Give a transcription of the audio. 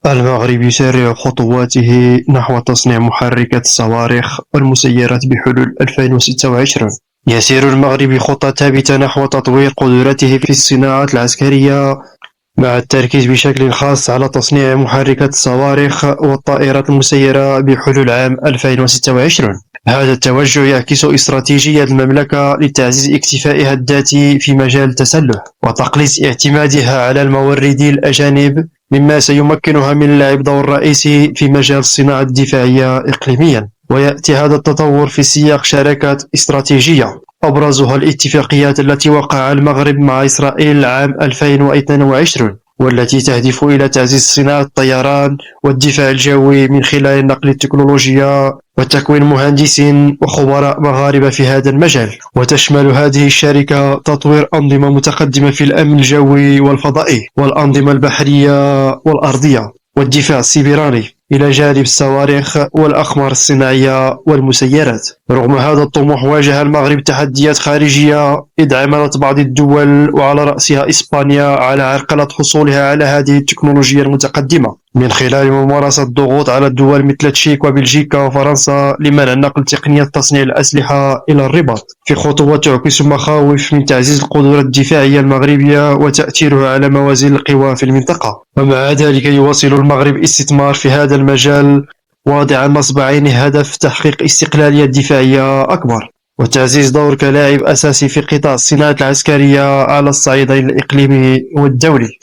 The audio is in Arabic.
المغرب يسارع خطواته نحو تصنيع محركات الصواريخ والمسيرات بحلول 2026. يسير المغرب بخطى ثابتة نحو تطوير قدراته في الصناعة العسكرية، مع التركيز بشكل خاص على تصنيع محركات الصواريخ والطائرات المسيرة بحلول عام 2026. هذا التوجه يعكس استراتيجية المملكة لتعزيز اكتفائها الذاتي في مجال التسلح وتقليص اعتمادها على الموردين الأجانب، مما سيمكنها من لعب دور رئيسي في مجال الصناعة الدفاعية إقليميا. ويأتي هذا التطور في سياق شراكات استراتيجية أبرزها الاتفاقيات التي وقعها المغرب مع إسرائيل عام 2022، والتي تهدف إلى تعزيز صناعة الطيران والدفاع الجوي من خلال نقل التكنولوجيا وتكوين مهندسين وخبراء مغاربة في هذا المجال. وتشمل هذه الشركة تطوير أنظمة متقدمة في الأمن الجوي والفضائي والأنظمة البحرية والأرضية والدفاع السيبراني، إلى جانب الصواريخ والأقمار الصناعية والمسيرات. رغم هذا الطموح، واجه المغرب تحديات خارجية، إذ عملت بعض الدول وعلى رأسها إسبانيا على عرقلة حصولها على هذه التكنولوجيا المتقدمة من خلال ممارسة الضغوط على الدول مثل تشيك وبلجيكا وفرنسا لمنع نقل تقنية تصنيع الأسلحة إلى الرباط، في خطوة تعكس مخاوف من تعزيز القدرة الدفاعية المغربية وتأثيرها على موازين القوى في المنطقة. ومع ذلك يواصل المغرب استثمار في هذا المجال، واضعا نصب عينه هدف تحقيق استقلالية دفاعية أكبر وتعزيز دور كلاعب أساسي في قطاع الصناعة العسكرية على الصعيدين الإقليمي والدولي.